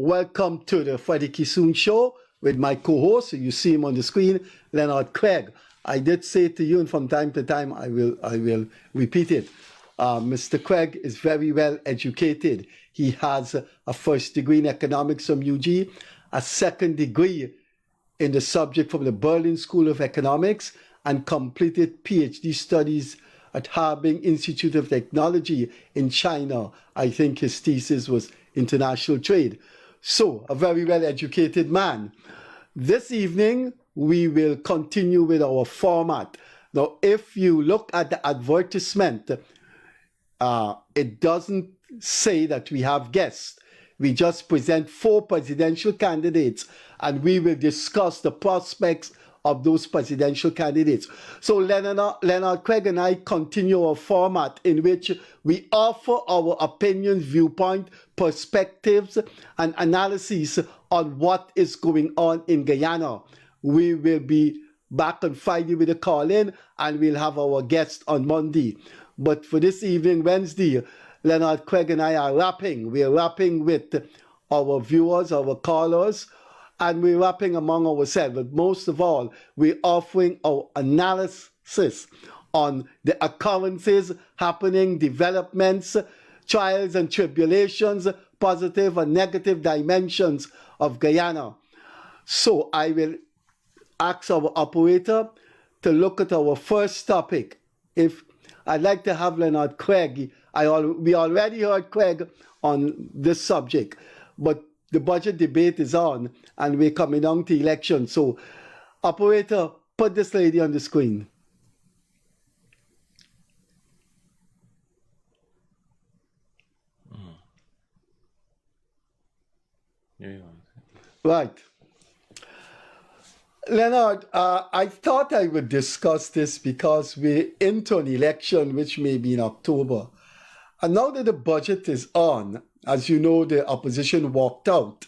Welcome to the Freddie Kissoon Show with my co-host. You see him on the screen, Leonard Craig. I did say to you, and from time to time I will repeat it. Mr. Craig is very well educated. He has a first degree in economics from UG, a second degree in the subject from the Berlin School of Economics, and completed PhD studies at Harbin Institute of Technology in China. I think his thesis was international trade. So, a very well-educated man. This evening, we will continue with our format. Now, if you look at the advertisement, it doesn't say that we have guests. We just present 4 presidential candidates, and we will discuss the prospects of those presidential candidates. So Leonard Craig and I continue our format in which we offer our opinions, viewpoint, perspectives, and analyses on what is going on in Guyana. We will be back on Friday with a call-in, and we'll have our guest on Monday. But for this evening, Wednesday, Leonard Craig and I are rapping. We're rapping with our viewers, our callers, and we're rapping among ourselves. But most of all, we're offering our analysis on the occurrences happening, developments, trials and tribulations, positive and negative dimensions of Guyana. So I will ask our operator to look at our first topic. If I'd like to have Leonard Craig. We already heard Craig on this subject, but the budget debate is on, and we're coming on to election. So, operator, put this lady on the screen. Right. Leonard, I thought I would discuss this because we're into an election which may be in October. And now that the budget is on, as you know, the opposition walked out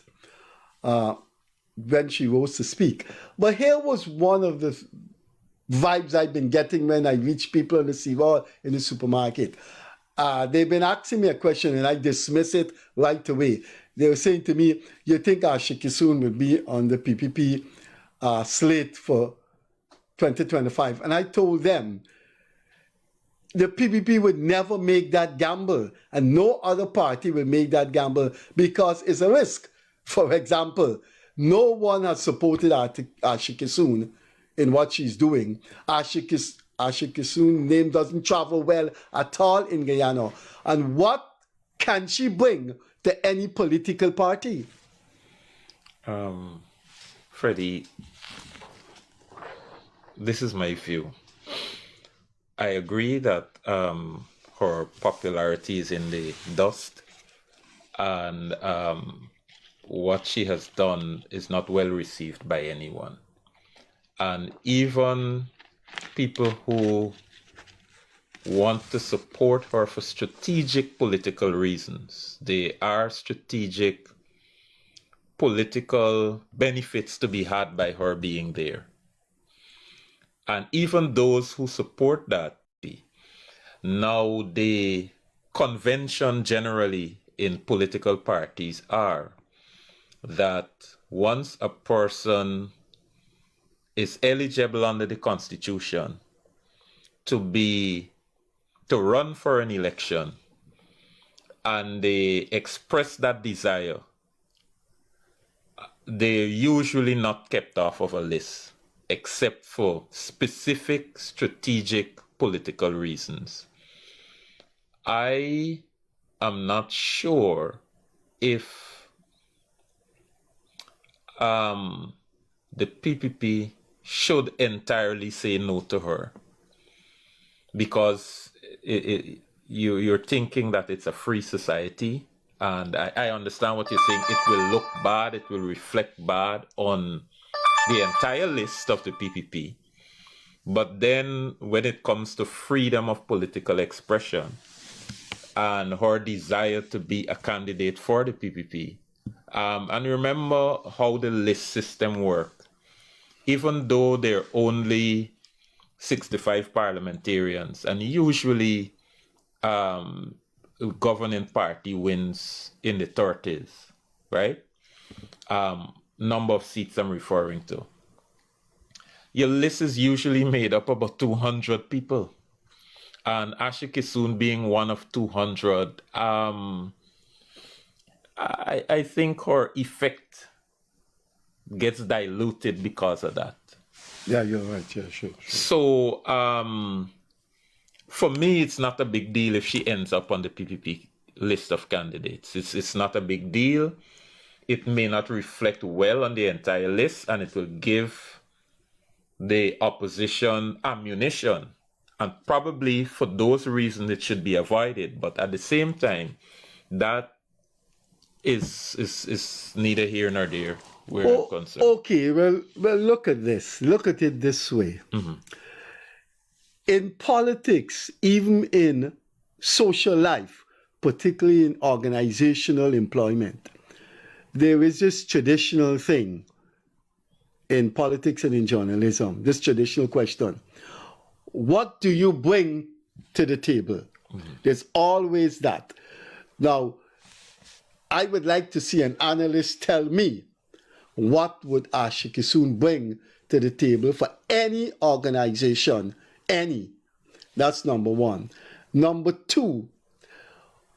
when she rose to speak. But here was one of the vibes I've been getting when I reach people in the seawall in the supermarket. They've been asking me a question and I dismiss it right away. They were saying to me, you think Frederick Kissoon will be on the PPP slate for 2025? And I told them, the PPP would never make that gamble, and no other party will make that gamble because it's a risk. For example, no one has supported Frederick Kissoon in what she's doing. Frederick Kissoon's name doesn't travel well at all in Guyana. And what can she bring to any political party? Freddie, this is my view. I agree that her popularity is in the dust, and what she has done is not well received by anyone. And even people who want to support her for strategic political reasons, there are strategic political benefits to be had by her being there. And even those who support that, now the convention generally in political parties are that once a person is eligible under the Constitution to run for an election and they express that desire, they're usually not kept off of a list, except for specific strategic political reasons. I am not sure if the PPP should entirely say no to her, because you're thinking that it's a free society, and I understand what you're saying. It will look bad, it will reflect bad on the entire list of the PPP. But then when it comes to freedom of political expression and her desire to be a candidate for the PPP, and remember how the list system worked. Even though there are only 65 parliamentarians, and usually governing party wins in the 30s, right? number of seats I'm referring to. Your list is usually made up of about 200 people. And Asha Kissoon being one of 200, I think her effect gets diluted because of that. Yeah, you're right. Yeah, sure. So, for me, it's not a big deal if she ends up on the PPP list of candidates. It's not a big deal. It may not reflect well on the entire list, and it will give the opposition ammunition. And probably for those reasons, it should be avoided. But at the same time, that is neither here nor there. We're concerned. Okay, well, look at this. Look at it this way. In politics, even in social life, particularly in organizational employment, there is this traditional thing in politics and in journalism, this traditional question. What do you bring to the table? There's always that. Now, I would like to see an analyst tell me what would Asha Kissoon bring to the table for any organization, any. That's number one. Number two,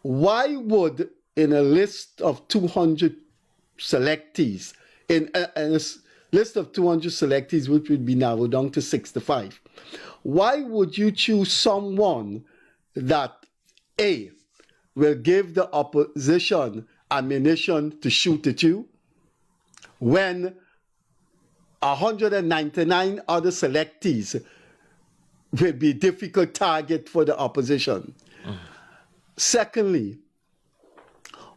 why would in a list of 200 selectees, in a list of 200 selectees, which would be narrowed down to 65, why would you choose someone that, A, will give the opposition ammunition to shoot at you, when 199 other selectees will be a difficult target for the opposition? Secondly,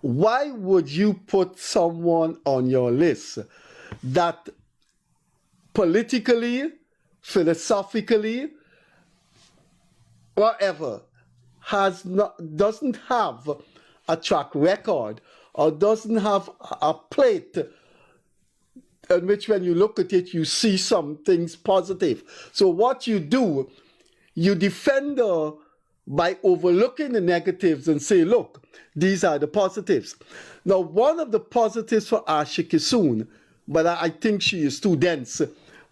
why would you put someone on your list that politically, philosophically, whatever, doesn't have a track record or doesn't have a plate in which when you look at it, you see some things positive? So what you do, you defend her by overlooking the negatives and say, look, these are the positives. Now, one of the positives for Asha Kissoon, but I think she is too dense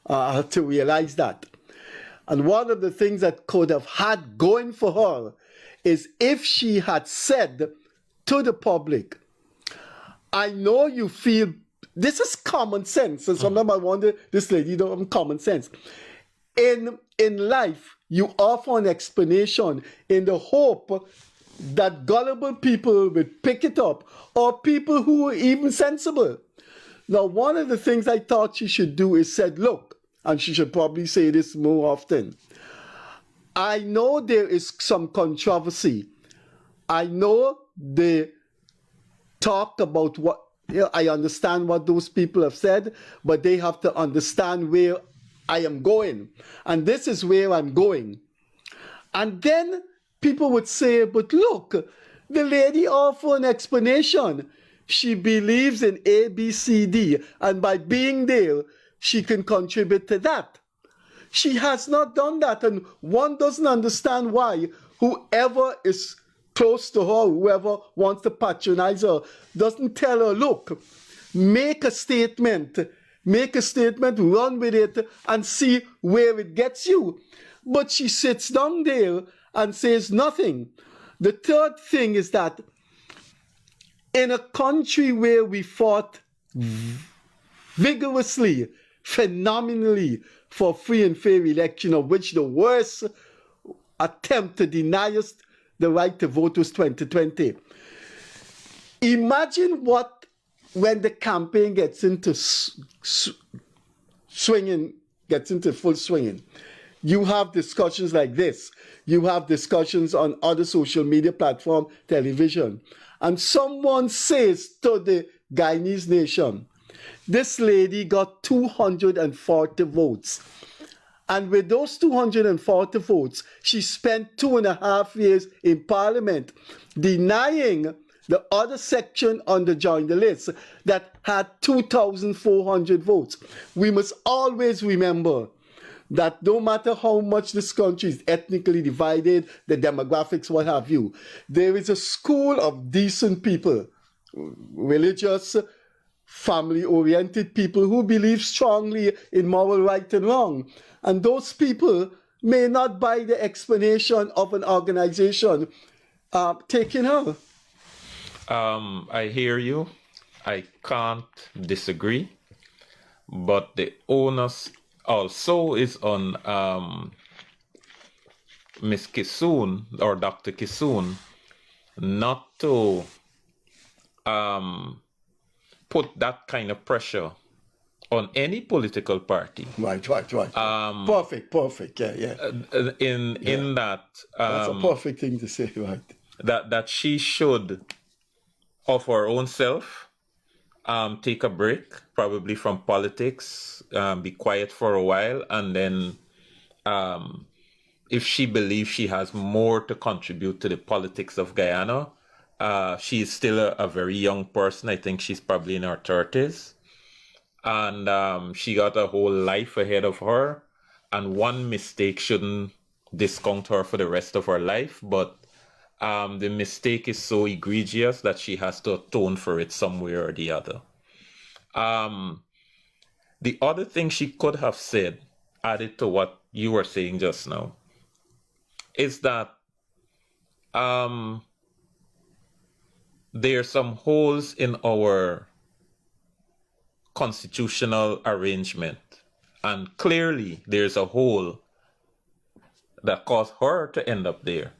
to realize that. And one of the things that could have had going for her is if she had said to the public, I know you feel, this is common sense. And sometimes I wonder, this lady don't have common sense. In life, you offer an explanation in the hope that gullible people would pick it up, or people who are even sensible. Now, one of the things I thought she should do is said, look, and she should probably say this more often, I know there is some controversy. I know they talk about what, I understand what those people have said, but they have to understand where I am going. And this is where I'm going. And then people would say, but look, the lady offered an explanation. She believes in A, B, C, D, and by being there, she can contribute to that. She has not done that, and one doesn't understand why whoever is close to her, whoever wants to patronize her, doesn't tell her, look, make a statement, run with it, and see where it gets you. But she sits down there and says nothing. The third thing is that in a country where we fought vigorously, phenomenally for free and fair election, of which the worst attempt to deny us the right to vote was 2020. Imagine what, when the campaign gets into swinging, gets into full swinging. You have discussions like this. You have discussions on other social media platform, television. And someone says to the Guyanese nation, this lady got 240 votes. And with those 240 votes, she spent 2.5 years in Parliament denying the other section on the join the list that had 2,400 votes. We must always remember that no matter how much this country is ethnically divided, the demographics, what have you, there is a school of decent people, religious, family-oriented people who believe strongly in moral right and wrong. And those people may not buy the explanation of an organization taking her. I hear you. I can't disagree. But the onus also is on Miss Kissoon or Dr. Kissoon not to put that kind of pressure on any political party. Right. Perfect. Yeah. In that That's a perfect thing to say, right? That she should, of her own self, take a break, probably from politics, be quiet for a while, and then if she believes she has more to contribute to the politics of Guyana, she is still a very young person. I think she's probably in her 30s. And she got a whole life ahead of her. And one mistake shouldn't discount her for the rest of her life. But the mistake is so egregious that she has to atone for it somewhere or the other. The other thing she could have said, added to what you were saying just now, is that there are some holes in our constitutional arrangement. And clearly there's a hole that caused her to end up there.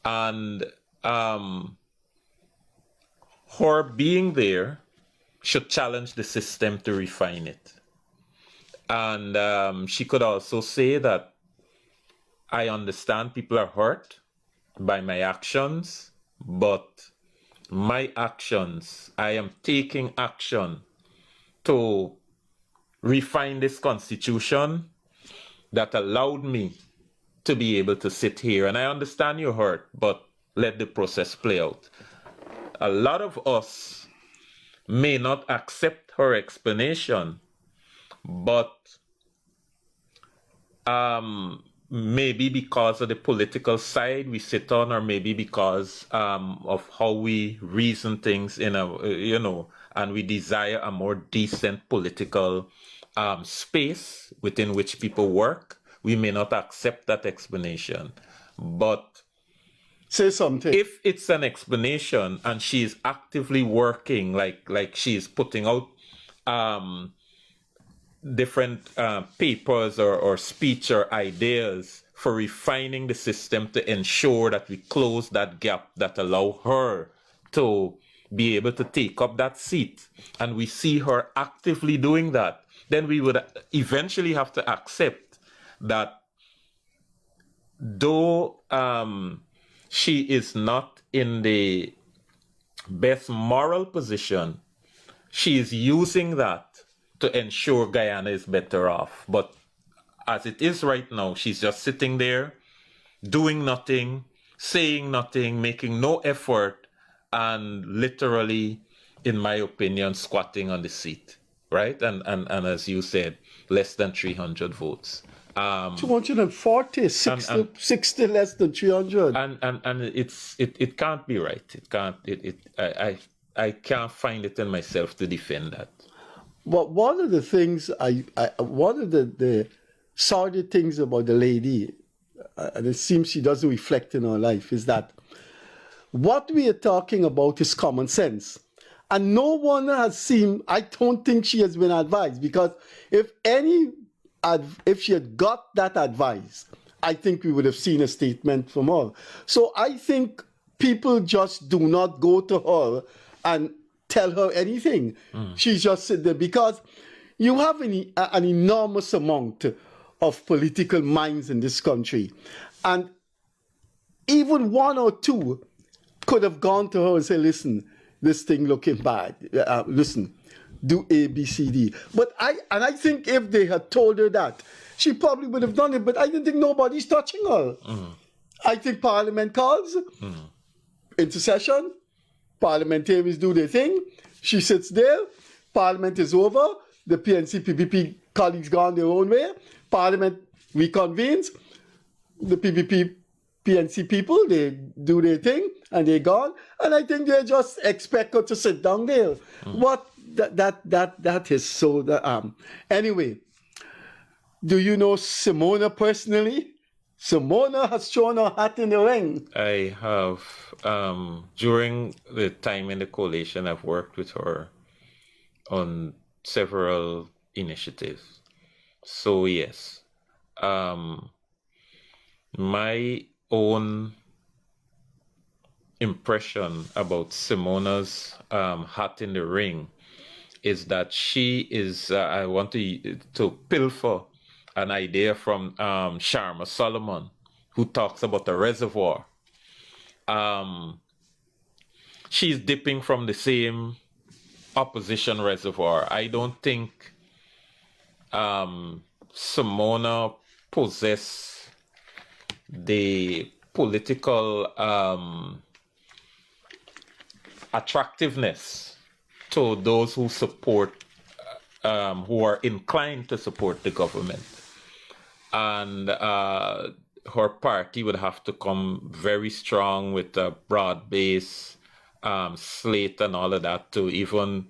And her being there should challenge the system to refine it. And she could also say that I understand people are hurt by my actions, but my actions, I am taking action to refine this constitution that allowed me to be able to sit here. And I understand you're hurt, but let the process play out. A lot of us may not accept her explanation, but maybe because of the political side we sit on, or maybe because of how we reason things in a, and we desire a more decent political space within which people work, we may not accept that explanation. But say something. If it's an explanation and she is actively working, like she is putting out different papers or speech or ideas for refining the system to ensure that we close that gap that allow her to be able to take up that seat, and we see her actively doing that, then we would eventually have to accept that though she is not in the best moral position, she is using that to ensure Guyana is better off. But as it is right now, she's just sitting there, doing nothing, saying nothing, making no effort, and literally, in my opinion, squatting on the seat, right? And as you said, less than 300 votes. 240, 60 less than 300. And it can't be right. It can't. I can't find it in myself to defend that. But one of the things one of the sordid things about the lady, and it seems she doesn't reflect in her life, is that what we are talking about is common sense. And no one has seen, I don't think she has been advised, because if she had got that advice, I think we would have seen a statement from her. So I think people just do not go to her and tell her anything. She's just sit there because you have an enormous amount of political minds in this country. And even one or two could have gone to her and said, listen, this thing looking bad. Listen, do A, B, C, D. But I think if they had told her that, she probably would have done it. But I don't think nobody's touching her. I think Parliament calls, into session, parliamentarians do their thing, she sits there, Parliament is over, the PNC, PPP colleagues gone their own way, Parliament reconvenes, the PPP, PNC people, they do their thing, and they're gone. And I think they just expect her to sit down there. What that is so. Anyway, do you know Simona personally? Simona has thrown her hat in the ring. I have, during the time in the coalition, I've worked with her on several initiatives. So yes, my own impression about Simona's hat in the ring is that she is, I want to pilfer an idea from Sharma Solomon, who talks about the reservoir. She's dipping from the same opposition reservoir. I don't think Simona possesses the political attractiveness to those who support, who are inclined to support the government. And her party would have to come very strong with a broad base slate and all of that to even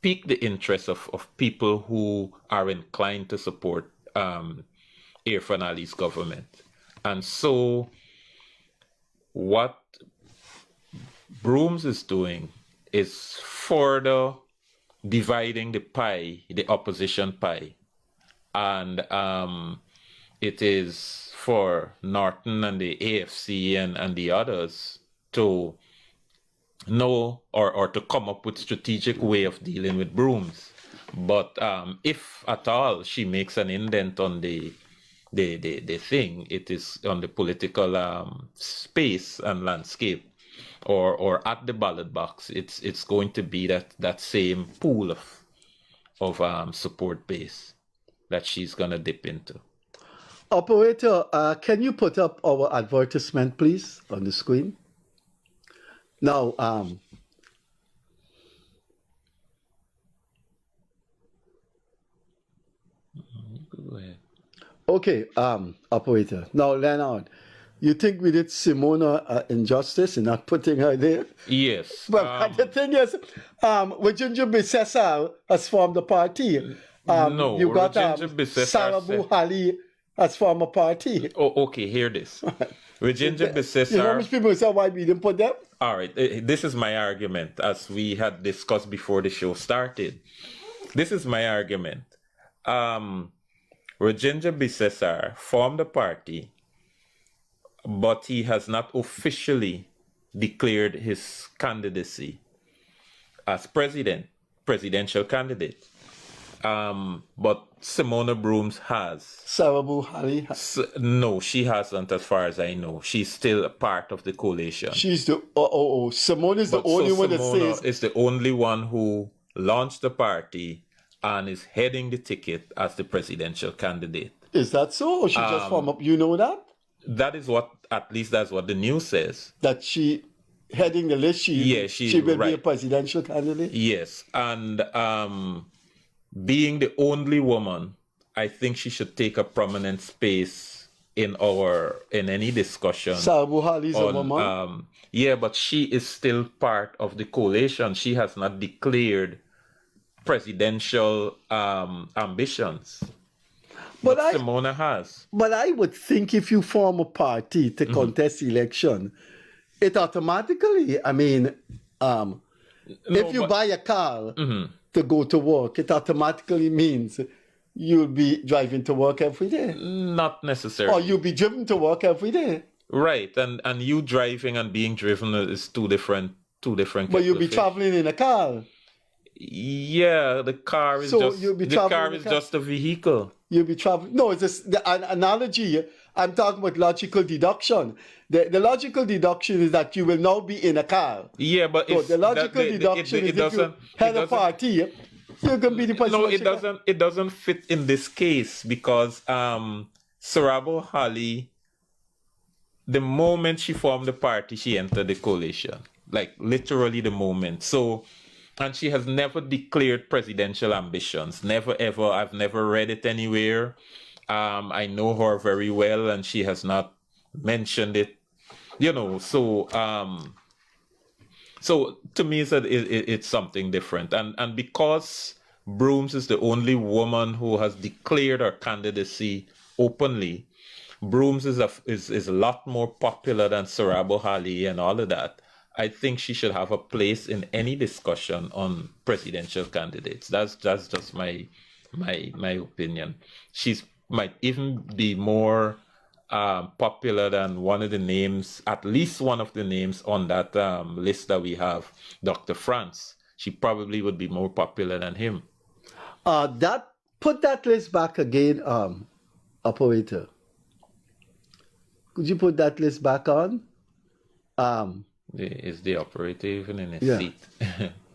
pique the interest of people who are inclined to support Irfan Ali's government. And so what Brooms is doing is further dividing the pie, the opposition pie. And it is for Norton and the AFC and the others to know or to come up with strategic way of dealing with Brooms. But if at all she makes an indent on the thing, it is on the political space and landscape, or at the ballot box. It's going to be that same pool of support base that she's gonna dip into. Operator, can you put up our advertisement, please, on the screen? Now, Go ahead. okay, operator. Now, Leonard, you think we did Simona injustice in not putting her there? Yes. But the thing is, Virginia Bissessar has formed a party. No, You got Virginia Bissessar Sarabu Hali has formed a party. Oh, okay, hear this. Virginia You know how Bissessar. much people say why we didn't put them? All right, this is my argument, as we had discussed before the show started. This is my argument. Rajendra Bissessar formed a party, but he has not officially declared his candidacy as presidential candidate. But Simona Brooms has. Sarabu Hali. No, she hasn't, as far as I know. She's still a part of the coalition. She's the Simone is the But only so one that Simona says is the only one who launched the party and is heading the ticket as the presidential candidate. is that so? Or she just formed up? You know that? That is what, at least that's what the news says. That she heading the list, she will be a presidential candidate? Yes, and being the only woman, I think she should take a prominent space in any discussion. Sarabu Hali is a woman? Yeah, but she is still part of the coalition. She has not declared presidential ambitions. But Simona has. But I would think if you form a party to contest election, it automatically, if you buy a car to go to work, it automatically means you'll be driving to work every day. Not necessarily. Or you'll be driven to work every day. Right, and you driving and being driven is two different. But you'll be traveling in a car. Yeah, the car is just a vehicle. You'll be traveling. No, it's just an analogy. I'm talking about logical deduction. The logical deduction is that you will now be in a car. Yeah, but so the logical deduction is if you head a party, you can be the president. No, it doesn't fit in this case because Sarabo Hali, the moment she formed the party, she entered the coalition. Like literally the moment. So, and she has never declared presidential ambitions. Never ever. I've never read it anywhere. I know her very well, and she has not mentioned it. So So to me, it's something different, and because Brooms is the only woman who has declared her candidacy openly, Brooms is a lot more popular than Sarabo Hali and all of that. I think she should have a place in any discussion on presidential candidates. That's just my opinion. She's might even be more popular than one of the names, at least one of the names on that list that we have, Dr. France. She probably would be more popular than him. That put that list back again, operator. Could you put that list back on? Is the operator even in his Yeah. seat?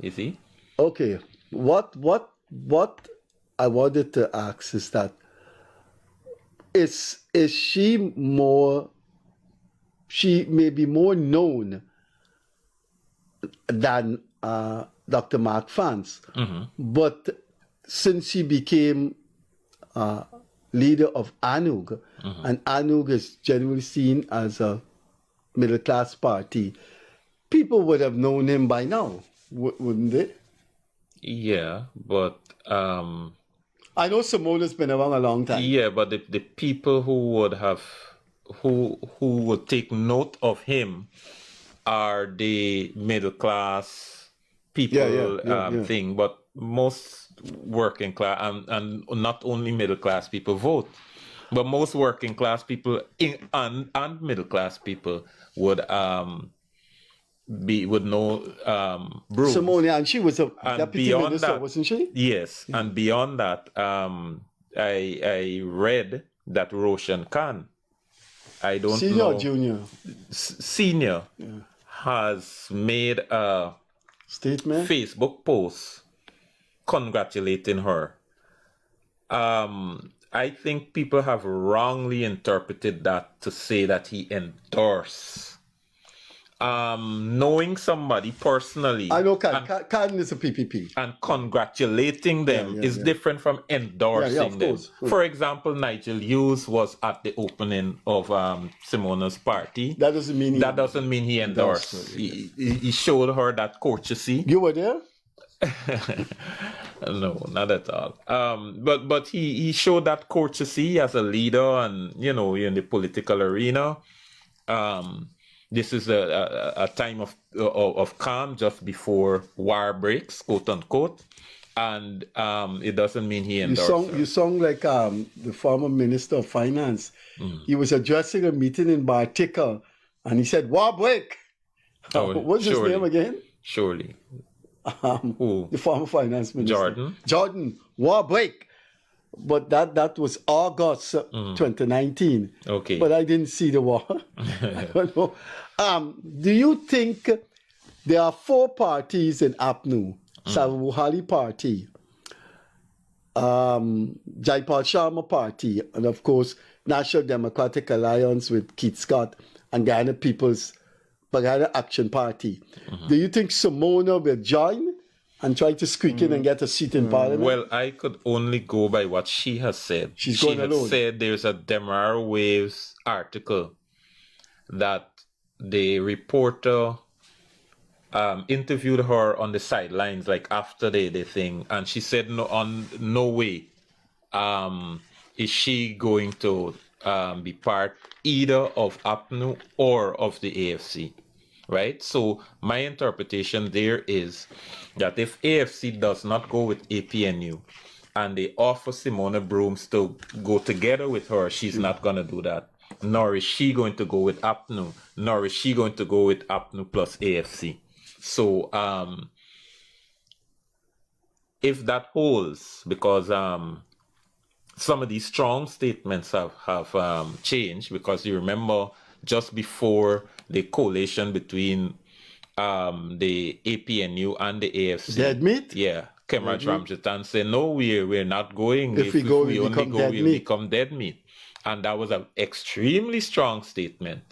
Is he? Okay. What I wanted to ask is that is she more, she may be more known than Dr. Mark France, but since she became leader of ANUG, and ANUG is generally seen as a middle class party, people would have known him by now, wouldn't they? Yeah, but I know Simona's been around a long time. yeah, but the people who would have who would take note of him are the middle class people Yeah. thing, but most working class and not only middle class people vote, but most working class people and middle class people would know Brooms. Simona, and she was a And deputy beyond minister, that, wasn't she? yes, and beyond that, I read that Roshan Khan, I don't Senior know, or junior? senior, has made a Statement? Facebook post congratulating her. I think people have wrongly interpreted that to say that he endorsed. Knowing somebody personally I know Khan is a PPP. and congratulating them Yeah. is different from endorsing of them. course. For example, Nigel Hughes was at the opening of Simona's party. That doesn't mean That doesn't mean he endorsed. endorsed her, He showed her that courtesy. You were there? No, not at all. But he showed that courtesy as a leader, and in the political arena. This is a time of calm just before war breaks, quote unquote, and it doesn't mean he endorsed her. You sung like the former Minister of Finance. He was addressing a meeting in Bartica, and he said, "War break." Oh, What's his surely. name again? Surely. Who? The former finance minister. Jordan? Jordan, war break. But that was August 2019. Okay. But I didn't see the war. I don't know. Do you think there are 4 parties in APNU? Sarabhali Party, Jaipal Sharma Party, and of course National Democratic Alliance with Keith Scott and Guyana Action Party. Do you think Simona will join and try to squeak in and get a seat in Parliament? Well, I could only go by what she has said. She's she going had alone. said there's a Demerara Waves article that the reporter interviewed her on the sidelines, like after the thing, and she said no way is she going to be part either of APNU or of the AFC, right? So my interpretation there is that if AFC does not go with APNU and they offer Simona Brooms to go together with her, she's not going to do that. Nor is she going to go with APNU, nor is she going to go with APNU plus AFC. So if that holds, because some of these strong statements have changed, because you remember just before the coalition between the APNU and the AFC. Dead meat? Yeah. Kemaraj Ramjatan said, no, we're not going. If we go, we only become go, dead we'll meat. become dead meat. And that was an extremely strong statement.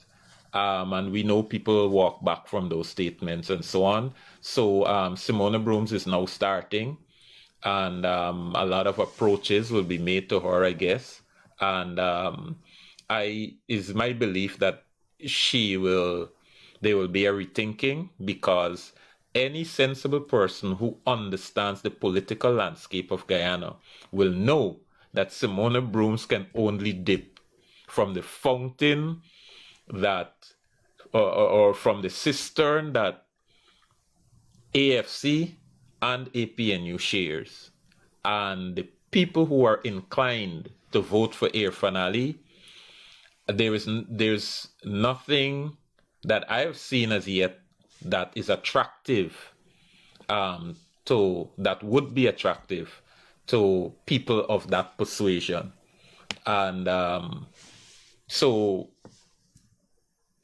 And we know people walk back from those statements and so on. So Simona Brooms is now starting, and a lot of approaches will be made to her, I guess. And is my belief that there will be a rethinking, because any sensible person who understands the political landscape of Guyana will know that Simona Brooms can only dip from the fountain that, or from the cistern that AFC and APNU shares. And the people who are inclined to vote for Irfan Ali, there's nothing that I've seen as yet that is attractive that would be attractive to people of that persuasion. And so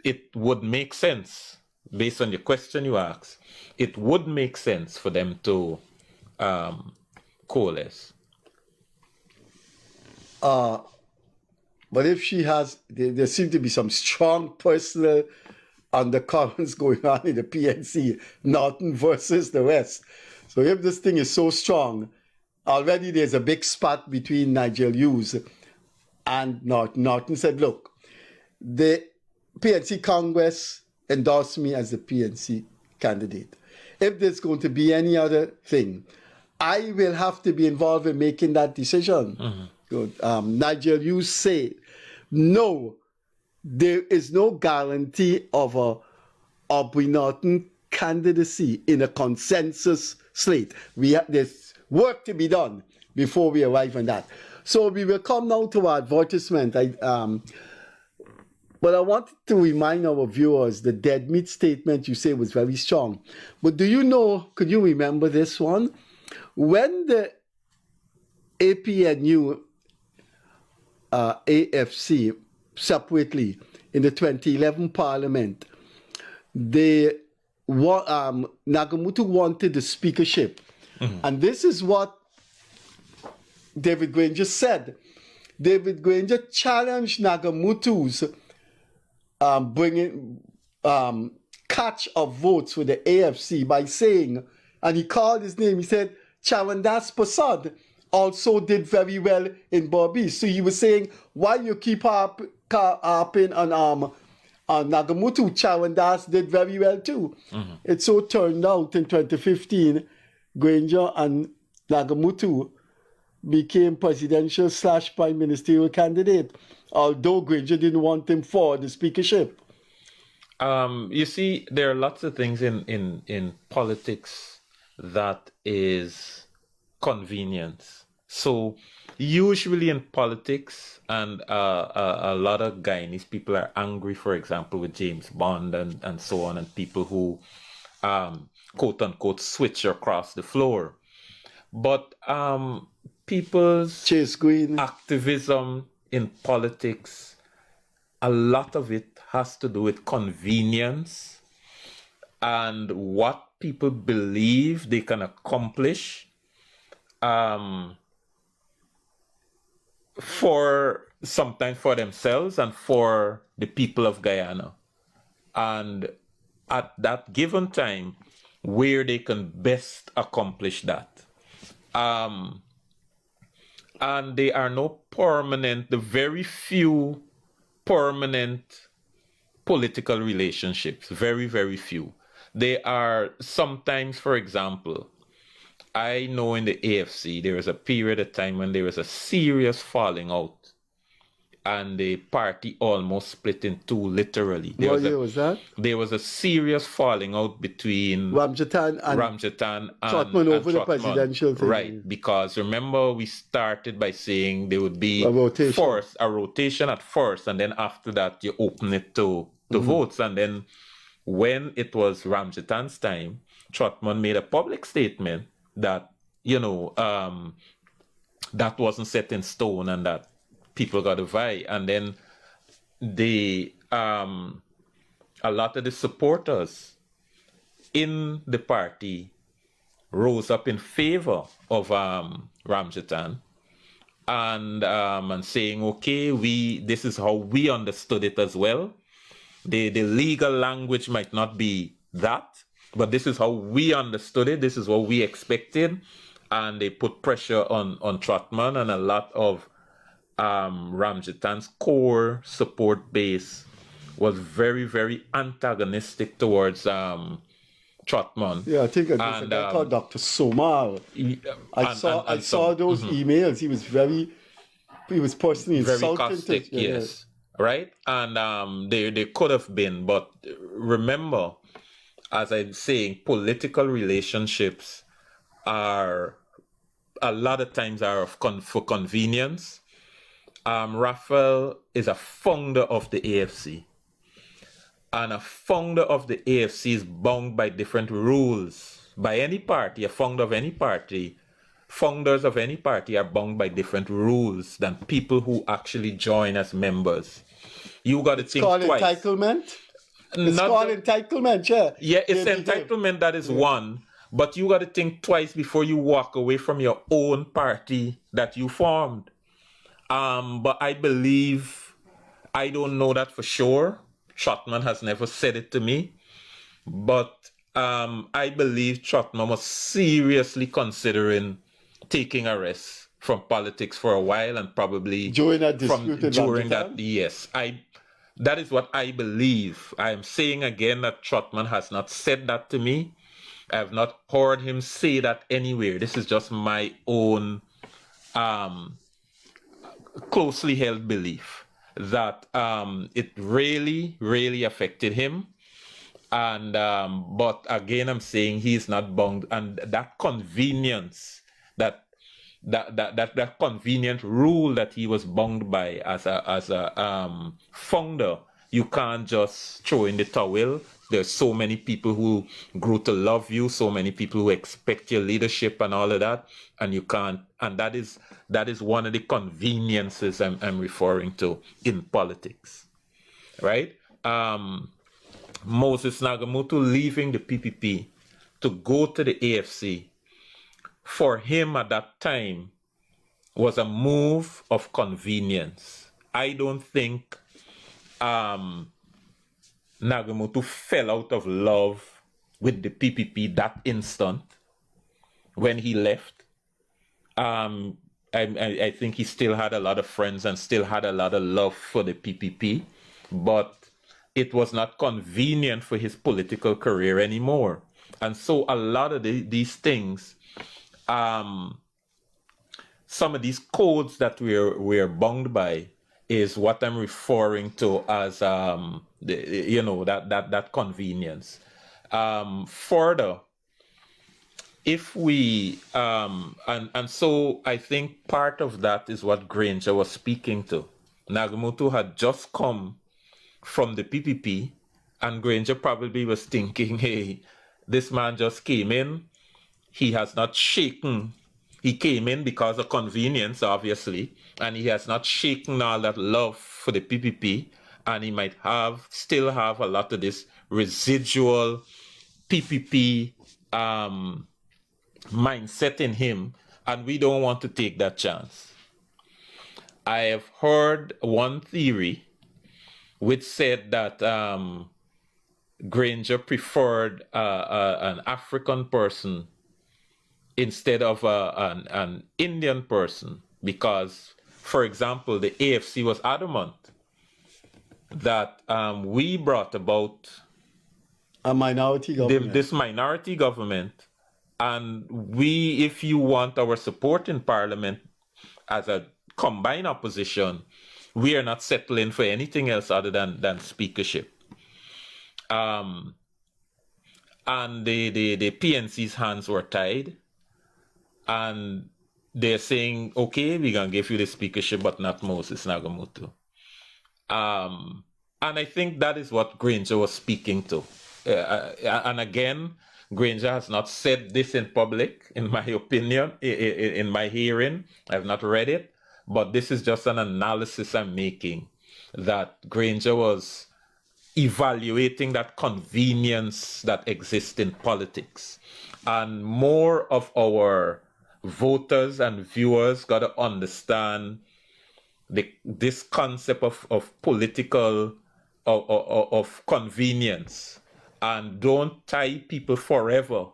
it would make sense, based on the question you asked, it would make sense for them to coalesce. But if she has, there seem to be some strong personal undercurrents going on in the PNC, Norton versus the West. So if this thing is so strong, already there's a big spat between Nigel Hughes and Norton. Norton said, look, the PNC Congress endorsed me as the PNC candidate. If there's going to be any other thing, I will have to be involved in making that decision. Good. Nigel Hughes said, no, there is no guarantee of a Aubrey Norton candidacy in a consensus slate. There's work to be done before we arrive on that. So we will come now to our advertisement. But I wanted to remind our viewers the dead meat statement you say was very strong. But do you know, could you remember this one? When the APNU, AFC, separately in the 2011 parliament, Nagamutu wanted the speakership. And this is what David Granger said. David Granger challenged Nagamutu's bringing catch of votes for the AFC by saying, and he called his name, he said, Charandas Prasad also did very well in Berbice. So he was saying, why you keep harping on Nagamutu, Charandas did very well too. It so turned out in 2015, Granger and Nagamutu became presidential / prime ministerial candidate, although Granger didn't want him for the speakership. You see, there are lots of things in politics that is convenience. So usually in politics, and a lot of Guyanese people are angry, for example, with James Bond and so on, and people who quote unquote switch across the floor. But people's Chase Green activism in politics, a lot of it has to do with convenience and what people believe they can accomplish sometimes for themselves and for the people of Guyana. And at that given time, where they can best accomplish that. And there are no permanent, the very few permanent political relationships, very, very few. They are sometimes, for example, I know in the AFC, there was a period of time when there was a serious falling out and the party almost split in two, literally. What year was that? There was a serious falling out between Ramjatan and Trotman over the presidential thing. Right, because remember we started by saying there would be a rotation at first, and then after that you open it to votes. And then when it was Ramjatan's time, Trotman made a public statement that, that wasn't set in stone and that people got to vie. And then a lot of the supporters in the party rose up in favor of Ramjatan and saying, okay, this is how we understood it as well. The legal language might not be that, but this is how we understood it. This is what we expected. And they put pressure on Trotman, and a lot of Ramjatan's core support base was very, very antagonistic towards Trotman. Yeah, I think it was a And guy called Dr. Somar. I and saw some those emails. He was personally very insulting caustic, to, yeah. yes, right? And they could have been, but remember, as I'm saying, political relationships are a lot of times are for convenience. Raphael is a founder of the AFC, and a founder of the AFC is bound by different rules. By any party, a founder of any party, founders of any party are bound by different rules than people who actually join as members. You got to It's think called twice. entitlement. It's Not called just, entitlement, yeah. yeah, it's They behave. entitlement that is one, but you got to think twice before you walk away from your own party that you formed. But I believe, I don't know that for sure. Trotman has never said it to me, but I believe Trotman was seriously considering taking a rest from politics for a while, and probably During that dispute in during Ramjatam? that. Yes, that is what I believe. I am saying again that Trotman has not said that to me. I have not heard him say that anywhere. This is just my own closely held belief that it really, really affected him. And but again, I'm saying he's not bound, and that convenience, that convenient rule that he was bound by as a founder, you can't just throw in the towel. There's so many people who grew to love you, so many people who expect your leadership and all of that, and you can't. And that is one of the conveniences I'm referring to in politics, right? Moses Nagamoto leaving the PPP to go to the AFC, for him at that time, was a move of convenience. I don't think Nagamoto fell out of love with the PPP that instant when he left. I think he still had a lot of friends and still had a lot of love for the PPP, but it was not convenient for his political career anymore. And so a lot of these things, some of these codes that we're bound by, is what I'm referring to as that convenience. Further, if we and so I think part of that is what Granger was speaking to. Nagamoto had just come from the PPP, and Granger probably was thinking, hey, this man just came in. He has not shaken. He came in because of convenience, obviously, and he has not shaken all that love for the PPP, and he might still have a lot of this residual PPP mindset in him, and we don't want to take that chance. I have heard one theory which said that Granger preferred an African person instead of an Indian person, because, for example, the AFC was adamant that we brought about a minority government. This minority government, and if you want our support in Parliament as a combined opposition, we are not settling for anything else other than speakership. And the PNC's hands were tied, and they're saying, okay, we're going to give you the speakership, but not Moses Nagamoto. And I think that is what Granger was speaking to. And again, Granger has not said this in public, in my opinion, in my hearing. I've not read it, but this is just an analysis I'm making, that Granger was evaluating that convenience that exists in politics. And more of our voters and viewers got to understand this concept of political, of convenience, and don't tie people forever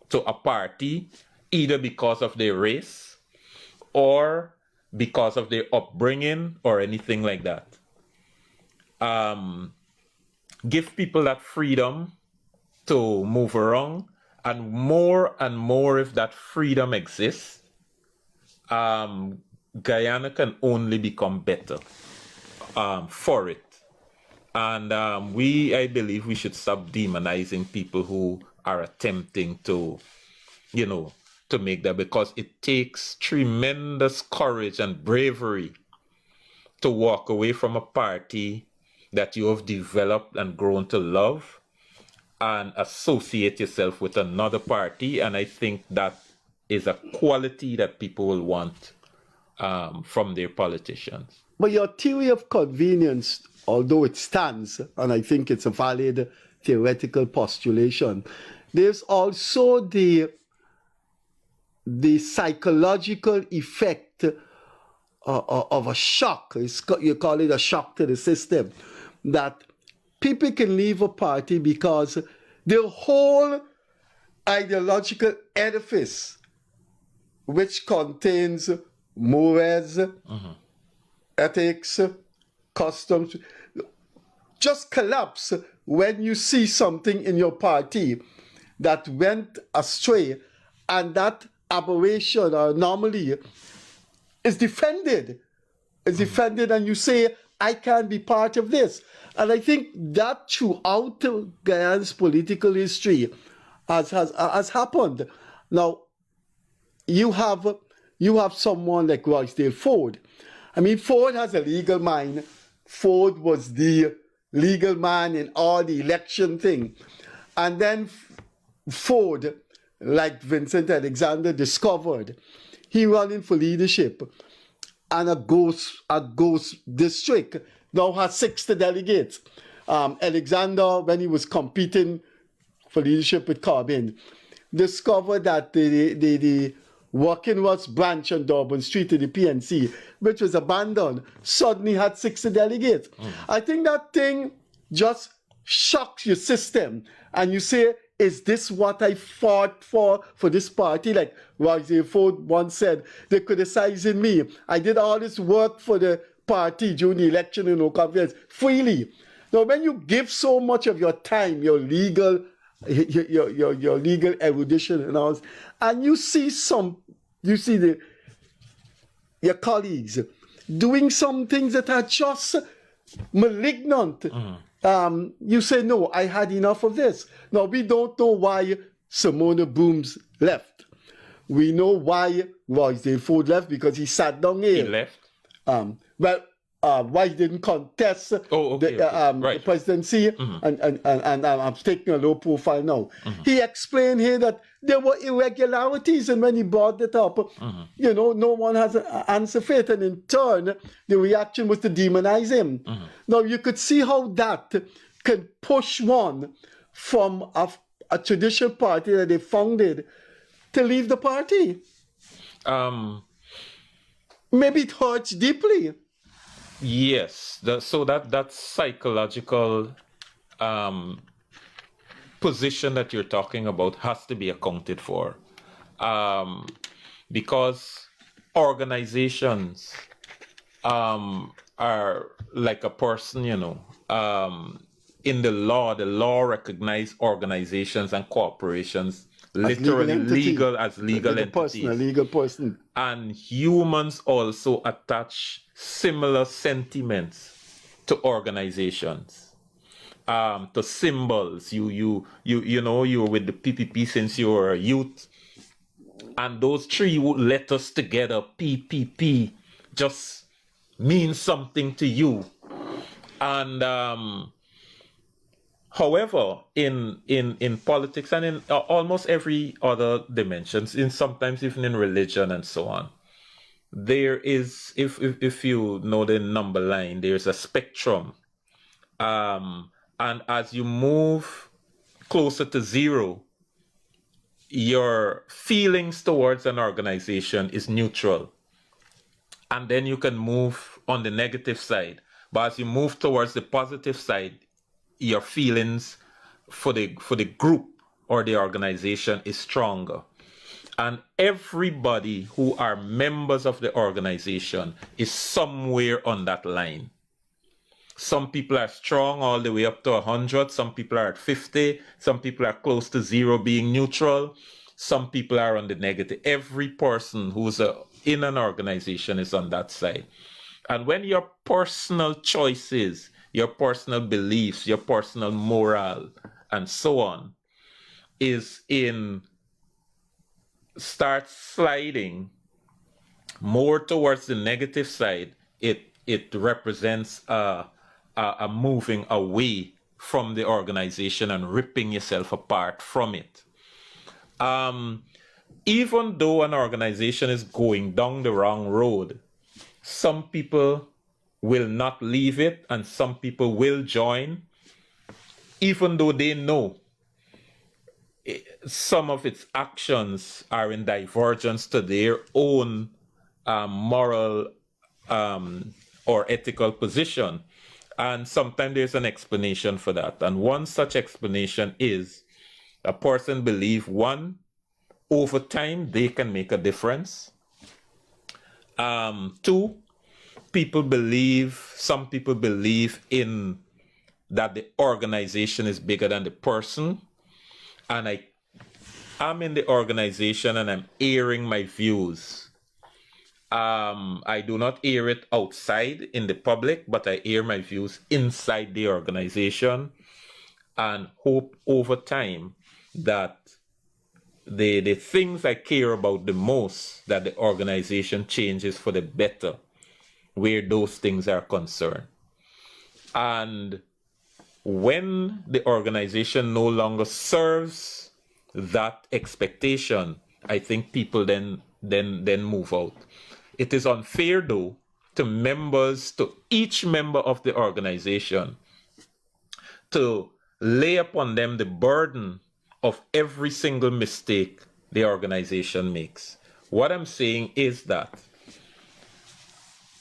to a party, either because of their race or because of their upbringing or anything like that. Give people that freedom to move around, and more if that freedom exists, Guyana can only become better for it. And I believe we should stop demonizing people who are attempting to, to make that, because it takes tremendous courage and bravery to walk away from a party that you have developed and grown to love and associate yourself with another party. And I think that is a quality that people will want from their politicians. But your theory of convenience, although it stands, and I think it's a valid theoretical postulation, there's also the psychological effect of a shock. You call it a shock to the system, that people can leave a party because their whole ideological edifice, which contains mores, ethics, customs, just collapse when you see something in your party that went astray, and that aberration or anomaly is defended. It's defended, and you say, I can't be part of this. And I think that throughout Guyana's political history has happened. Now, you have someone like Roysdale Ford. I mean, Ford has a legal mind. Ford was the legal man in all the election thing. And then Ford, like Vincent Alexander discovered, he running for leadership, and a ghost district now has 60 delegates. Alexander, when he was competing for leadership with Corbyn, discovered that the Working West branch on Durban Street of the PNC, which was abandoned, suddenly had 60 delegates. I think that thing just shocks your system, and you say, is this what I fought for this party? Like Roger Ford once said, they're criticizing me. I did all this work for the party during the election in conference freely. Now, when you give so much of your time, your legal erudition and all, and you see your colleagues doing some things that are just malignant. You say, no, I had enough of this. Now, we don't know why Simona Booms left. We know why Roysdale Ford left, because he sat down here. He left? Why he didn't contest the presidency, and I'm taking a low profile now. He explained here that there were irregularities, and when he brought it up, no one has an answer for it, and in turn, the reaction was to demonize him. Now, you could see how that can push one from a traditional party that they founded to leave the party. Maybe it hurts deeply. Yes, so that psychological position that you're talking about has to be accounted for, because organizations are like a person, in the law recognizes organizations and corporations literally legal entities. A legal person. And humans also attach similar sentiments to organizations, to symbols. You were with the PPP since you were a youth, and those three letters together, PPP, just means something to you. And however, in politics and in almost every other dimensions, sometimes even in religion and so on, there is, if you know the number line, there's a spectrum. And as you move closer to zero, your feelings towards an organization is neutral. And then you can move on the negative side. But as you move towards the positive side, your feelings for the group or the organization is stronger. And everybody who are members of the organization is somewhere on that line. Some people are strong all the way up to 100. Some people are at 50. Some people are close to zero, being neutral. Some people are on the negative. Every person who's in an organization is on that side. And when your personal choices, your personal beliefs, your personal moral, and so on, starts sliding more towards the negative side, it represents a moving away from the organization and ripping yourself apart from it. Even though an organization is going down the wrong road, some people will not leave it and some people will join, even though they know some of its actions are in divergence to their own moral or ethical position. And sometimes there's an explanation for that. And one such explanation is a person believes, one, over time they can make a difference. Two, some people believe in that the organization is bigger than the person. And I'm in the organization and I'm airing my views. I do not air it outside in the public, but I air my views inside the organization and hope over time that the things I care about the most, that the organization changes for the better where those things are concerned. And when the organization no longer serves that expectation, I think people then move out. It is unfair, though, to each member of the organization to lay upon them the burden of every single mistake the organization makes. What I'm saying is that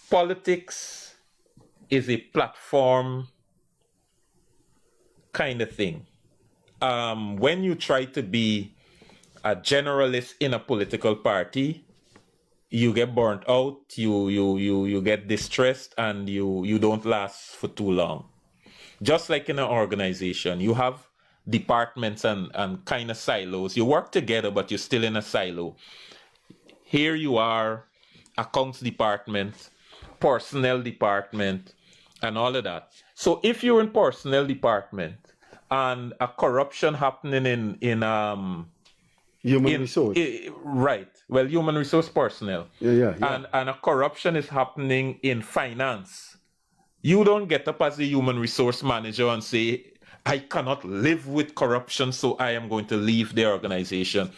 politics is a platform kind of thing. When you try to be a generalist in a political party, you get burnt out, you get distressed, and you don't last for too long. Just like in an organization, you have departments and kind of silos. You work together, but you're still in a silo. Here you are, accounts department, personnel department, and all of that. So if you're in personnel department and a corruption happening in human resource, right? Well, human resource personnel, yeah. And a corruption is happening in finance. You don't get up as a human resource manager and say, I cannot live with corruption, so I am going to leave the organization.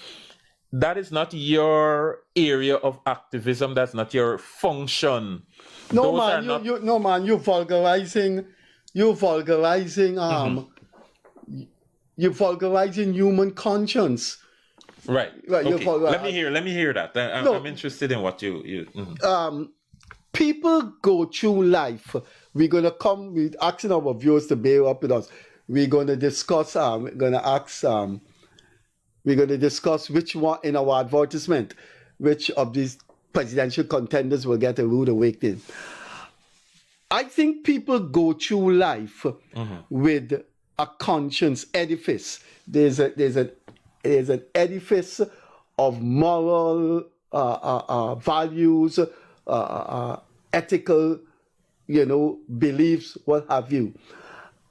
That is not your area of activism. That's not your function. No, man, you're vulgarizing you're vulgarizing human conscience. Right. Okay. Let me hear that. I'm interested in what you people go through life. We're asking our viewers to bear up with us. We're going to discuss which one in our advertisement, which of these presidential contenders will get a rude awakening. I think people go through life with a conscience edifice. There's an edifice of moral values, ethical, beliefs, what have you.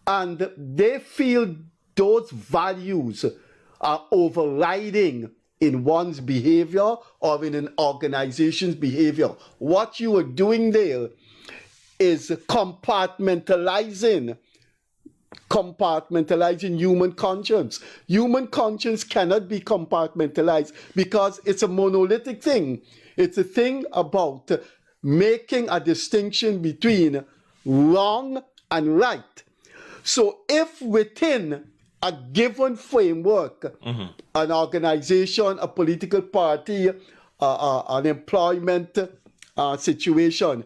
And they feel those values are overriding in one's behavior or in an organization's behavior. What you are doing there is compartmentalizing human conscience. Human conscience cannot be compartmentalized because it's a monolithic thing. It's a thing about making a distinction between wrong and right. So if within a given framework, an organization, a political party, an employment situation,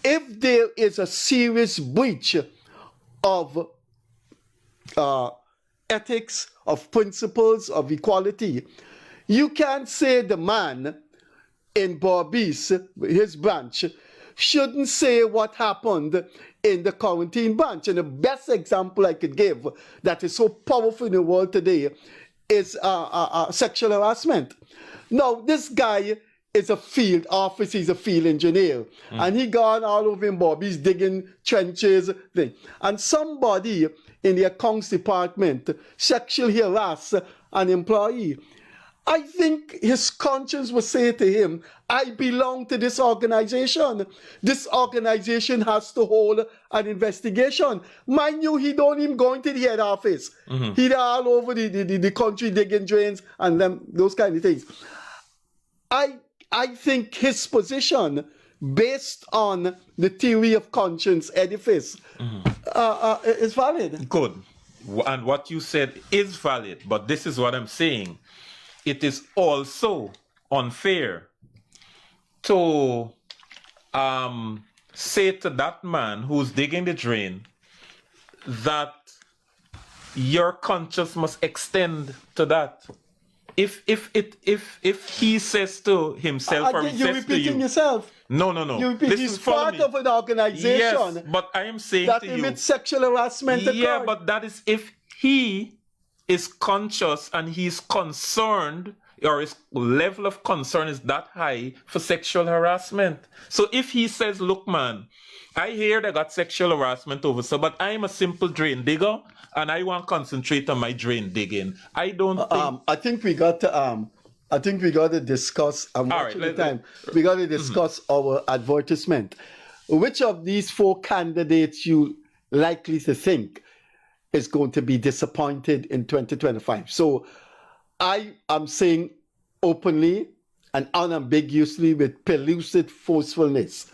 if there is a serious breach of ethics, of principles, of equality, you can't say the man in Barbies, his branch, shouldn't say what happened in the quarantine bunch. And the best example I could give that is so powerful in the world today is sexual harassment. Now, this guy is a field officer, he's a field engineer, and he gone all over in Bob, he's digging trenches, thing. And somebody in the accounts department sexually harass an employee. I think his conscience would say to him, I belong to this organization. This organization has to hold an investigation. Mind you, he don't even go into the head office. He's all over the country digging drains and those kind of things. I think his position, based on the theory of conscience edifice, is valid. Good. And what you said is valid, but this is what I'm saying. It is also unfair to say to that man who's digging the drain that your conscience must extend to that. If he says to himself or he You're says to repeating you, yourself. no. He's part of an organization Yes, but I am saying that to you, emits sexual harassment. yeah, occurred. but that is if he is conscious and he's concerned, or his level of concern is that high for sexual harassment. So if he says, look, man, I hear they got sexual harassment over so, but I'm a simple drain digger and I want to concentrate on my drain digging. I don't think... I think we got to discuss. I'm watching the time. We got to discuss our advertisement. Which of these four candidates you likely to think is going to be disappointed in 2025? So I am saying openly and unambiguously with pellucid forcefulness,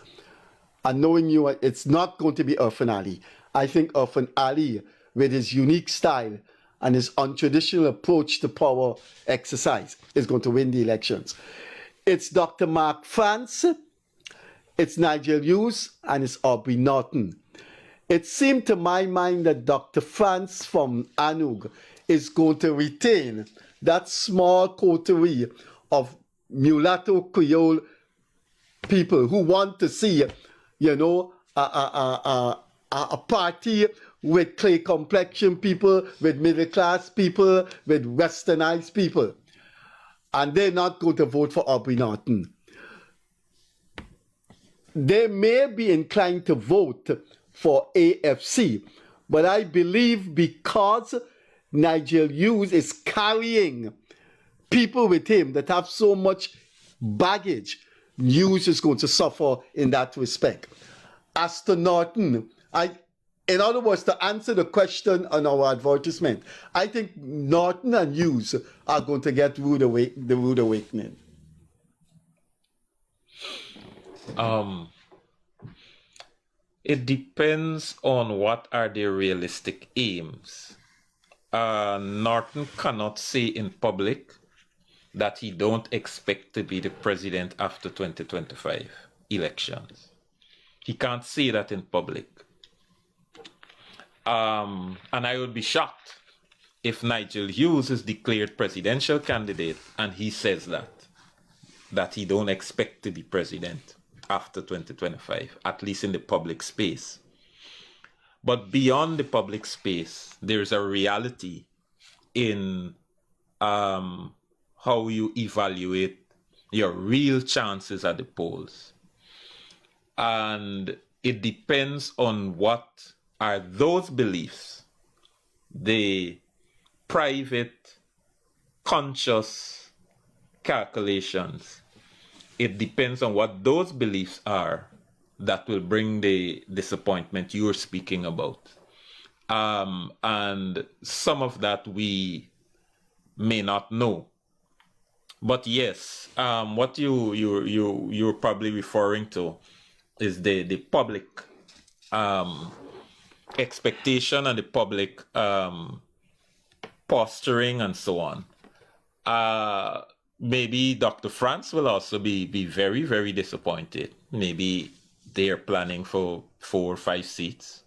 and knowing you, it's not going to be Irfan Ali. I think Irfan Ali, with his unique style and his untraditional approach to power exercise, is going to win the elections. It's Dr. Mark France, it's Nigel Hughes, and it's Aubrey Norton. It seemed to my mind that Dr. France from Anug is going to retain that small coterie of mulatto Creole people who want to see, a party with clay complexion people, with middle class people, with westernized people. And they're not going to vote for Aubrey Norton. They may be inclined to vote for AFC, but I believe because Nigel Hughes is carrying people with him that have so much baggage, Hughes is going to suffer in that respect. As to Norton, in other words, to answer the question on our advertisement, I think Norton and Hughes are going to get the rude awakening. It depends on what are their realistic aims. Norton cannot say in public that he don't expect to be the president after 2025 elections. He can't say that in public. And I would be shocked if Nigel Hughes is declared presidential candidate and he says that he don't expect to be president after 2025, at least in the public space. But beyond the public space, there's a reality in how you evaluate your real chances at the polls. And it depends on what are those beliefs, the private, conscious calculations. It depends on what those beliefs are that will bring the disappointment you're speaking about. And some of that we may not know. But yes, what you're probably referring to is the public expectation and the public posturing and so on. Maybe Dr. France will also be very, very disappointed. Maybe they're planning for 4 or 5 seats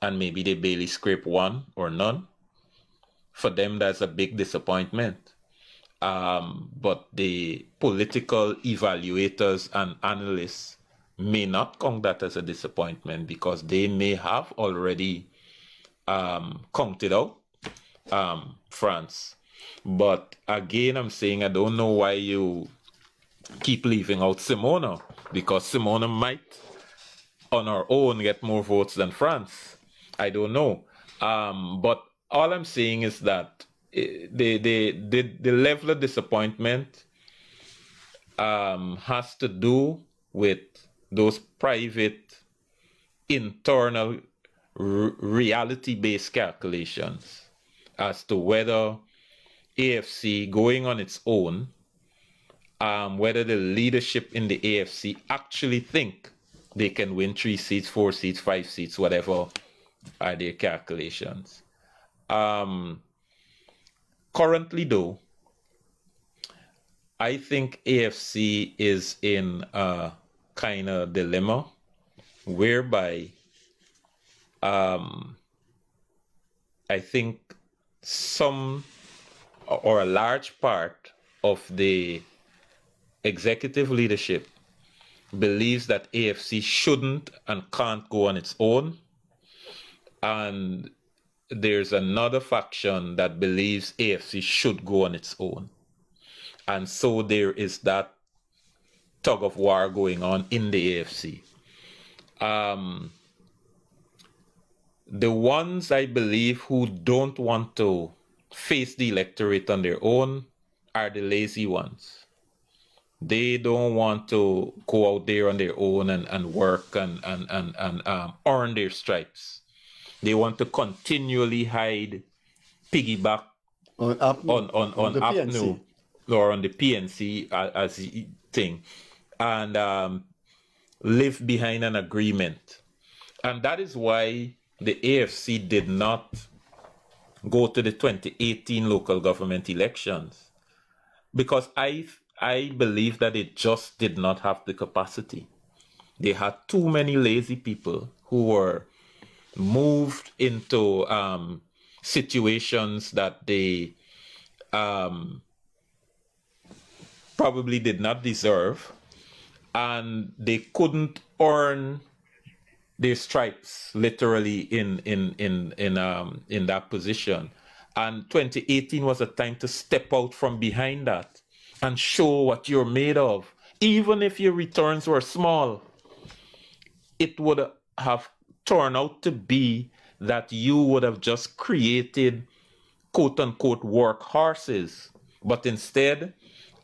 and maybe they barely scrape 1 or none. For them, that's a big disappointment. But the political evaluators and analysts may not count that as a disappointment because they may have already counted out France. But again, I'm saying I don't know why you keep leaving out Simona, because Simona might on her own get more votes than France. I don't know. But all I'm saying is that the level of disappointment has to do with those private, internal, reality-based calculations as to whether AFC going on its own, whether the leadership in the AFC actually think they can win 3 seats, 4 seats, 5 seats, whatever are their calculations. Currently, though, I think AFC is in a kind of dilemma whereby I think some or a large part of the executive leadership believes that AFC shouldn't and can't go on its own. And there's another faction that believes AFC should go on its own. And so there is that tug of war going on in the AFC. The ones I believe who don't want to face the electorate on their own are the lazy ones. They don't want to go out there on their own and work and earn their stripes. They want to continually piggyback on APNU or on the PNC as a thing, and live behind an agreement. And that is why the AFC did not go to the 2018 local government elections, because I believe that it just did not have the capacity. They had too many lazy people who were moved into situations that they probably did not deserve, and they couldn't earn their stripes literally in that position. And 2018 was a time to step out from behind that and show what you're made of. Even if your returns were small, it would have turned out to be that you would have just created quote-unquote workhorses. But instead,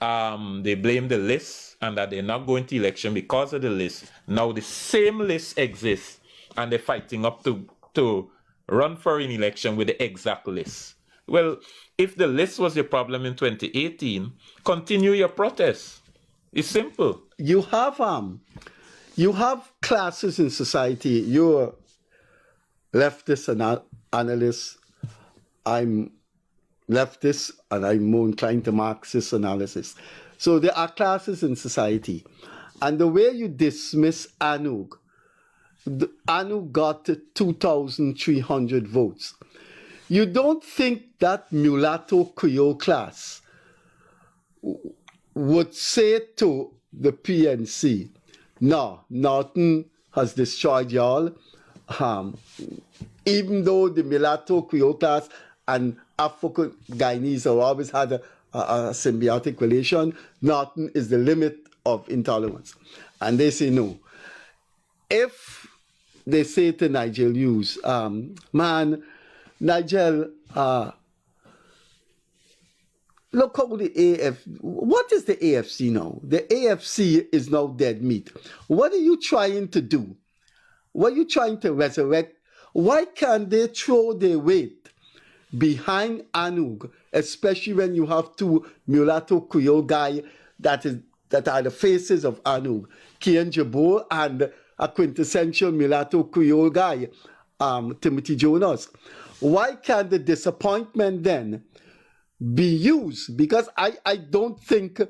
they blame the list and that they're not going to election because of the list. Now the same list exists and they're fighting up to run for an election with the exact list. Well, if the list was your problem in 2018, continue your protest. It's simple. You have classes in society. You're leftist and analyst. I'm leftist and I'm more inclined to Marxist analysis. So there are classes in society. And the way you dismiss Anug got 2,300 votes. You don't think that mulatto Creole class would say to the PNC, no, Norton has destroyed y'all, even though the mulatto Creole class and African Guyanese have always had a symbiotic relation, Norton is the limit of intolerance. And they say no. If they say to Nigel Hughes, man, Nigel, look how what is the AFC now? The AFC is now dead meat. What are you trying to do? What are you trying to resurrect? Why can't they throw their weight behind Anug, especially when you have two mulatto Creole guys that are the faces of Anug, Kian Jabor and a quintessential mulatto Creole guy, Timothy Jonas? Why can't the disappointment then be used? Because I don't think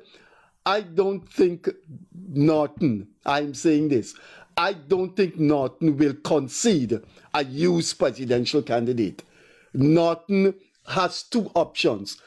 Norton, I'm saying this, I don't think Norton will concede a used presidential candidate. Norton has two options.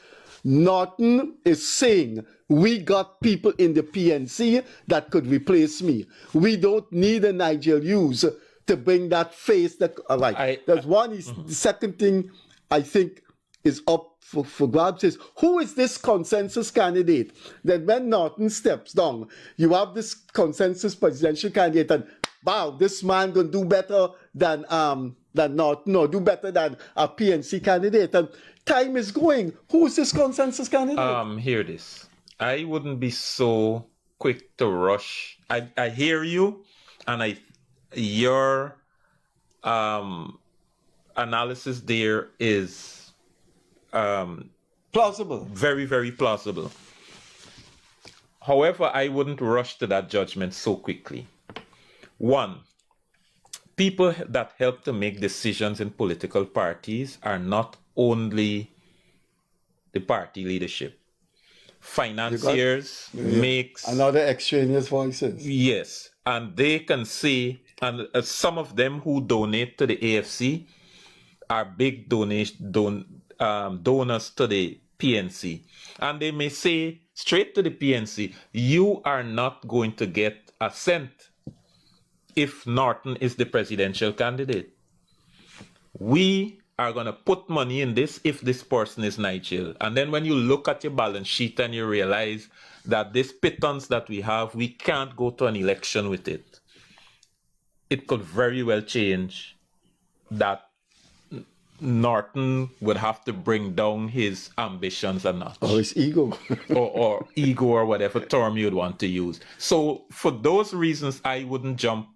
Norton is saying, we got people in the PNC that could replace me. We don't need a Nigel Hughes to bring that face. That all right. There's one. The second thing I think is up for grabs is, who is this consensus candidate? Then when Norton steps down, you have this consensus presidential candidate, and wow, this man gonna do better than Norton, or do better than a PNC candidate. And time is going. Who is this consensus candidate? Hear this. I wouldn't be so quick to rush. I hear you, and your analysis there is Plausible. very, very plausible. However, I wouldn't rush to that judgment so quickly. One, people that help to make decisions in political parties are not only the party leadership. Financiers makes another extraneous voices. Yes, and they can say, and some of them who donate to the AFC are big donors to the PNC, and they may say straight to the PNC, you are not going to get a cent if Norton is the presidential candidate. We are going to put money in this if this person is Nigel. And then when you look at your balance sheet and you realize that this pittance that we have, we can't go to an election with it. It could very well change that Norton would have to bring down his ambitions a notch. Or his ego. or ego, or whatever term you'd want to use. So for those reasons, I wouldn't jump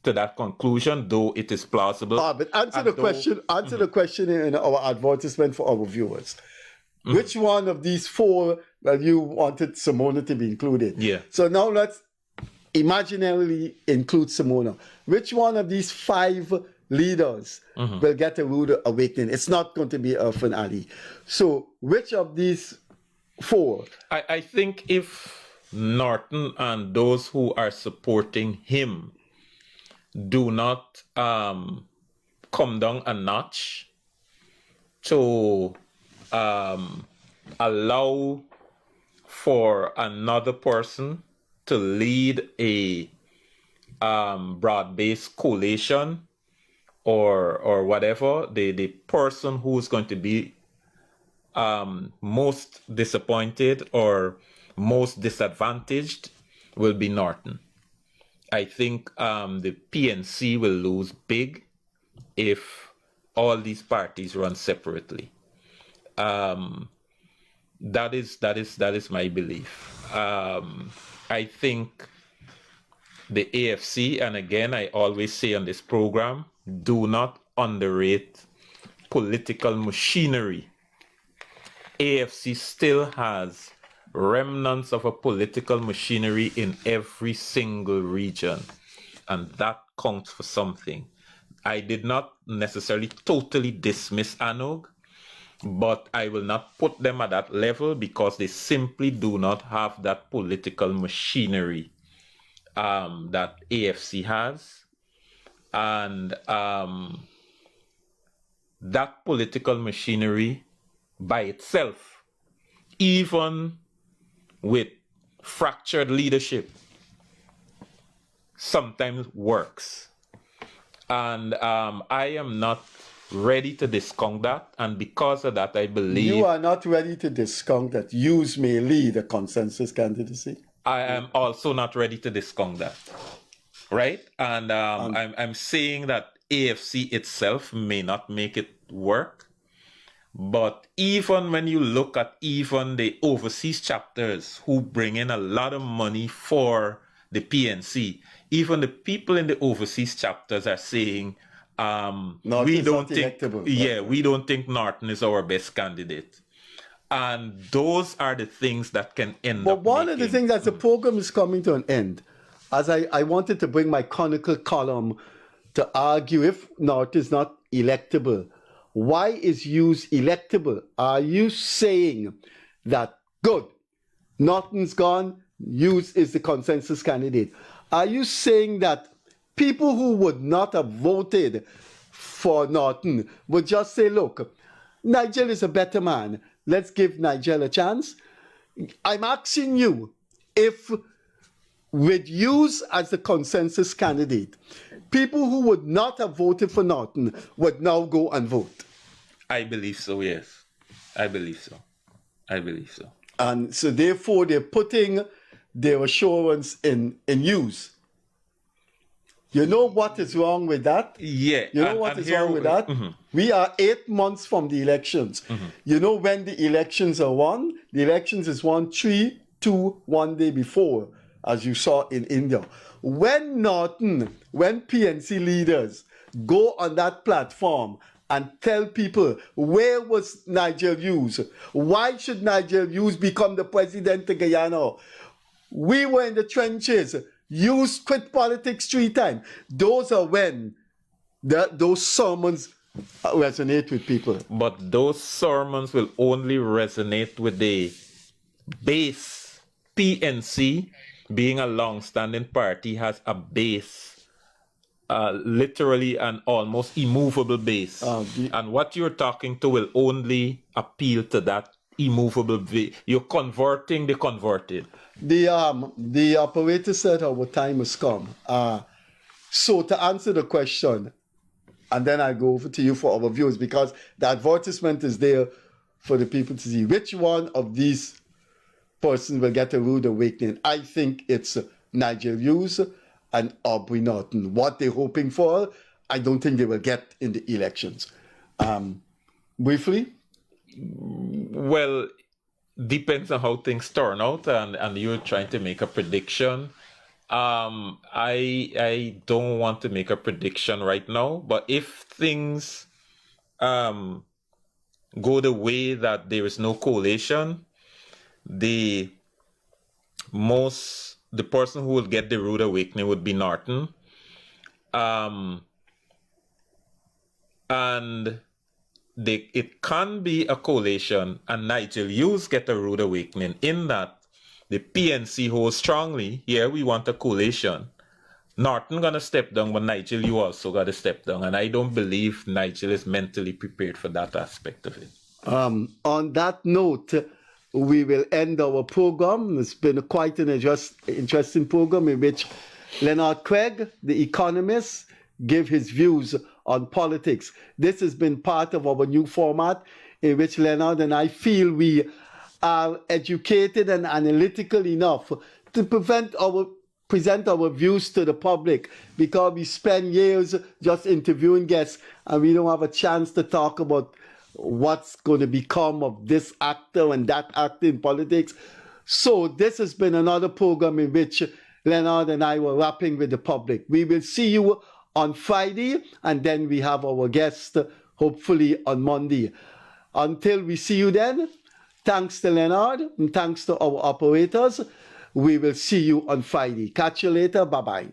to that conclusion, though it is plausible. But answer the question in our advertisement for our viewers. Which one of these four that you wanted Simona to be included? Yeah. So now let's imaginarily include Simona. Which one of these five leaders will get a rude awakening? It's not going to be a finale. So which of these four? I think if Norton and those who are supporting him do not come down a notch to allow for another person to lead a broad-based coalition or whatever, the person who's going to be most disappointed or most disadvantaged will be Norton. I think the PNC will lose big if all these parties run separately. That is my belief. I think the AFC, and again, I always say on this program, do not underrate political machinery. AFC still has remnants of a political machinery in every single region, and that counts for something. I did not necessarily totally dismiss ANOG, but I will not put them at that level because they simply do not have that political machinery that AFC has. And that political machinery by itself, even with fractured leadership, sometimes works. And I am not ready to discount that. And because of that, I believe... You are not ready to discount that Hughes may lead a consensus candidacy? I am also not ready to discount that. Right? And I'm saying that AFC itself may not make it work. But even when you look at even the overseas chapters who bring in a lot of money for the PNC, even the people in the overseas chapters are saying, we don't think Norton is our best candidate. And those are the things that can end up. But one of the things that the program is coming to an end, as I wanted to bring my chronicle column to argue if Norton is not electable. Why is Hughes electable? Are you saying that, good, Norton's gone, Hughes is the consensus candidate? Are you saying that people who would not have voted for Norton would just say, look, Nigel is a better man. let's give Nigel a chance. I'm asking you if, with you as the consensus candidate, people who would not have voted for Norton would now go and vote. I believe so, yes. I believe so. And so therefore they're putting their assurance in use. You know what is wrong with that? Yeah. You know what is wrong with that? We are 8 months from the elections. You know when the elections are won? The elections is won 3, 2, 1 day before, as you saw in India. When PNC leaders go on that platform and tell people, where was Nigel Hughes? Why should Nigel Hughes become the president of Guyana? We were in the trenches. Hughes quit politics 3 times. Those are when those sermons resonate with people. But those sermons will only resonate with the base. PNC, being a long-standing party, has a base, literally an almost immovable base. And what you're talking to will only appeal to that immovable base. You're converting the converted. The operator said our time has come. So to answer the question, and then I go over to you for our views, because the advertisement is there for the people to see which one of these persons will get a rude awakening. I think it's Nigel Hughes and Aubrey Norton. What they're hoping for, I don't think they will get in the elections. Briefly? Well, depends on how things turn out, and you're trying to make a prediction. I don't want to make a prediction right now, but if things go the way that there is no coalition, the person who will get the rude awakening would be Norton. And it can be a coalition and Nigel Hughes get a rude awakening, in that the PNC holds strongly, we want a coalition. Norton gonna step down, but Nigel, you also gotta step down. And I don't believe Nigel is mentally prepared for that aspect of it. On that note, we will end our program. It's been quite an interesting program in which Leonard Craig, the economist, gave his views on politics. This has been part of our new format in which Leonard and I feel we are educated and analytical enough to present our views to the public, because we spend years just interviewing guests and we don't have a chance to talk about what's going to become of this actor and that actor in politics. So this has been another program in which Leonard and I were rapping with the public. We will see you on Friday, and then we have our guest hopefully on Monday. Until we see you then, thanks to Leonard and thanks to our operators. We will see you on Friday. Catch you later. Bye-bye.